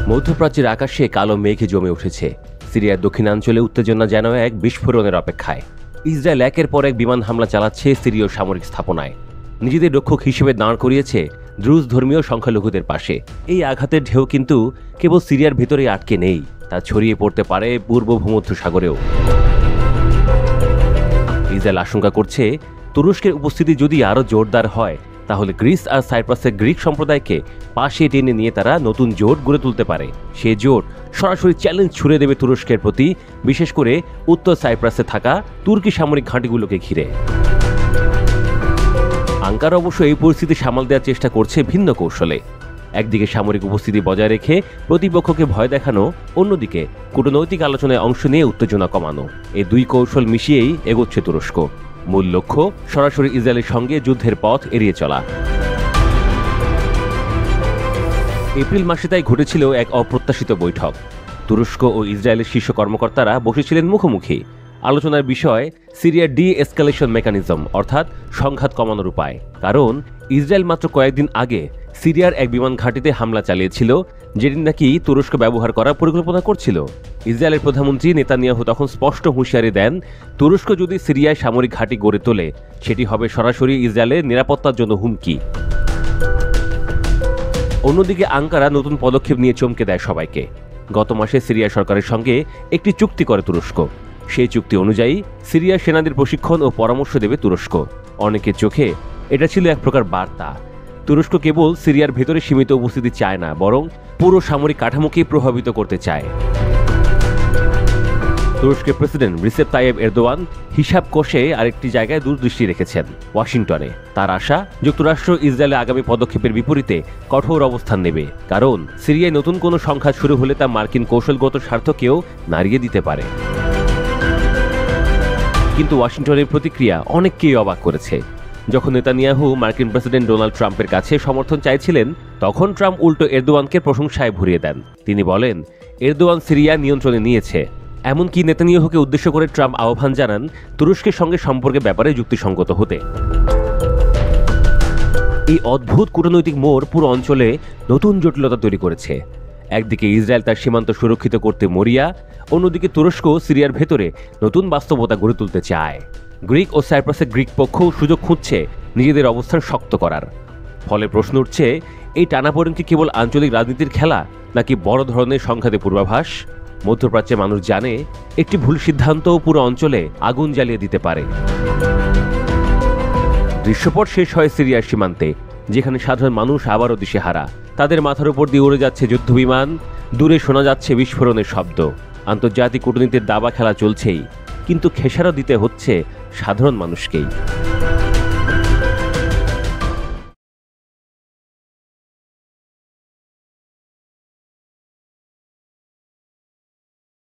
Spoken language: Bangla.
মধ্যপ্রাচ্যের আকাশে কালো মেঘে জমে উঠেছে। সিরিয়ার দক্ষিণাঞ্চলে উত্তেজনা যেন এক বিস্ফোরণের অপেক্ষায়। ইসরায়েল একের পর এক বিমান হামলা চালাচ্ছে সিরীয় সামরিক স্থাপনায়। নিজেদের রক্ষক হিসেবে দাঁড় করিয়েছে দ্রুজ ধর্মীয় সংখ্যালঘুদের পাশে। এই আঘাতের ঢেউ কিন্তু কেবল সিরিয়ার ভেতরে আটকে নেই, তা ছড়িয়ে পড়তে পারে পূর্ব ভূমধ্যসাগরেও। ইসরায়েল আশঙ্কা করছে, তুরস্কের উপস্থিতি যদি আরও জোরদার হয় তাহলে গ্রিস আর সাইপ্রাসের গ্রিক সম্প্রদায়কে পাশে টেনে নিয়ে তারা নতুন জোট গড়ে তুলতে পারে। সে জোট সরাসরি চ্যালেঞ্জ ছুড়ে দেবে তুরস্কের প্রতি, বিশেষ করে উত্তর সাইপ্রাসে থাকা তুর্কি সামরিক ঘাঁটিগুলোকে ঘিরে। আঙ্কারা অবশ্য এই পরিস্থিতি সামাল দেওয়ার চেষ্টা করছে ভিন্ন কৌশলে। একদিকে সামরিক উপস্থিতি বজায় রেখে প্রতিপক্ষকে ভয় দেখানো, অন্যদিকে কূটনৈতিক আলোচনায় অংশ নিয়ে উত্তেজনা কমানো। এই দুই কৌশল মিশিয়েই এগোচ্ছে তুরস্ক। মূল লক্ষ্য সরাসরি ইসরায়েলের সঙ্গে যুদ্ধের পথ এড়িয়ে চলা। এপ্রিল মাসে তাই ঘটেছিল এক অপ্রত্যাশিত বৈঠক। তুরস্ক ও ইসরায়েলের শীর্ষ কর্মকর্তারা বসেছিলেন মুখোমুখি। আলোচনার বিষয় সিরিয়ার ডি-এসকালেশন মেকানিজম, অর্থাৎ সংঘাত কমানোর উপায়। কারণ ইসরায়েল মাত্র কয়েকদিন আগে সিরিয়ার এক বিমান ঘাঁটিতে হামলা চালিয়েছিল, যেটি নাকি তুরস্ক ব্যবহার করার পরিকল্পনা করছিল। ইসরায়েলের প্রধানমন্ত্রী নেতানিয়াহু তখন স্পষ্ট হুঁশিয়ারি দেন, তুরস্ক যদি সিরিয়ায় সামরিক ঘাঁটি গড়ে তোলে সেটি হবে সরাসরি ইসরায়েলের নিরাপত্তার জন্য হুমকি। অন্যদিকে আঙ্কারা নতুন পদক্ষেপ নিয়ে চমকে দেয় সবাইকে। গত মাসে সিরিয়া সরকারের সঙ্গে একটি চুক্তি করে তুরস্ক। সেই চুক্তি অনুযায়ী সিরিয়ার সেনাদের প্রশিক্ষণ ও পরামর্শ দেবে তুরস্ক। অনেকের চোখে এটা ছিল এক প্রকার বার্তা, তুরস্ক কেবল সিরিয়ার ভেতরে সীমিত উপস্থিতি চায় না, বরং পুরো সামরিক কাঠামোকেই প্রভাবিত করতে চায়। তুরস্কের প্রেসিডেন্ট রিসেপ তাইয়েব এরদোয়ান হিসাব কষে আরেকটি জায়গায় দূরদৃষ্টি রেখেছেন, ওয়াশিংটনে। তার আশা, যুক্তরাষ্ট্র ইসরায়েলে আগামী পদক্ষেপের বিপরীতে কঠোর অবস্থান নেবে, কারণ সিরিয়ায় নতুন কোনো সংঘাত শুরু হলে তা মার্কিন কৌশলগত স্বার্থকেও নাড়িয়ে দিতে পারে। কিন্তু ওয়াশিংটনের প্রতিক্রিয়া অনেককেই অবাক করেছে। যখন নেতানিয়াহু মার্কিন প্রেসিডেন্ট ডোনাল্ড ট্রাম্পের কাছে সমর্থন চাইছিলেন, তখন ট্রাম্প উল্টো এরদোয়ানকে প্রশংসায় ভরিয়ে দেন। তিনি বলেন, এরদোয়ান সিরিয়া নিয়ন্ত্রণে নিয়েছে। এমনকি নেতানিয়াহুকে উদ্দেশ্য করে ট্রাম্প আহ্বান জানান তুরস্কের সঙ্গে সম্পর্কের ব্যাপারে যুক্তিসঙ্গত হতে। এই অদ্ভুত কূটনৈতিক মোড় পুরো অঞ্চলে নতুন জটিলতা তৈরি করেছে। একদিকে ইসরায়েল তার সীমান্ত সুরক্ষিত করতে মরিয়া, অন্যদিকে তুরস্ক সিরিয়ার ভেতরে নতুন বাস্তবতা গড়ে তুলতে চায়। গ্রিক ও সাইপ্রাসের গ্রিক পক্ষও সুযোগ খুঁজছে নিজেদের অবস্থান শক্ত করার। ফলে প্রশ্ন উঠছে, এই টানাপোড়েন কি কেবল আঞ্চলিক রাজনীতির খেলা, নাকি বড় ধরনের সংঘাতের পূর্বাভাস? মধ্যপ্রাচ্যে মানুষ জানে, একটি ভুল সিদ্ধান্তও পুরো অঞ্চলে আগুন জ্বালিয়ে দিতে পারে। দৃশ্যপট শেষ হয় সিরিয়ার সীমান্তে, যেখানে সাধারণ মানুষ আবারও দিশেহারা। তাদের মাথার উপর দিয়ে উড়ে যাচ্ছে যুদ্ধবিমান, দূরে শোনা যাচ্ছে বিস্ফোরণের শব্দ। আন্তর্জাতিক কূটনীতির দাবা খেলা চলছেই, কিন্তু খেসারত দিতে হচ্ছে সাধারণ মানুষকেই।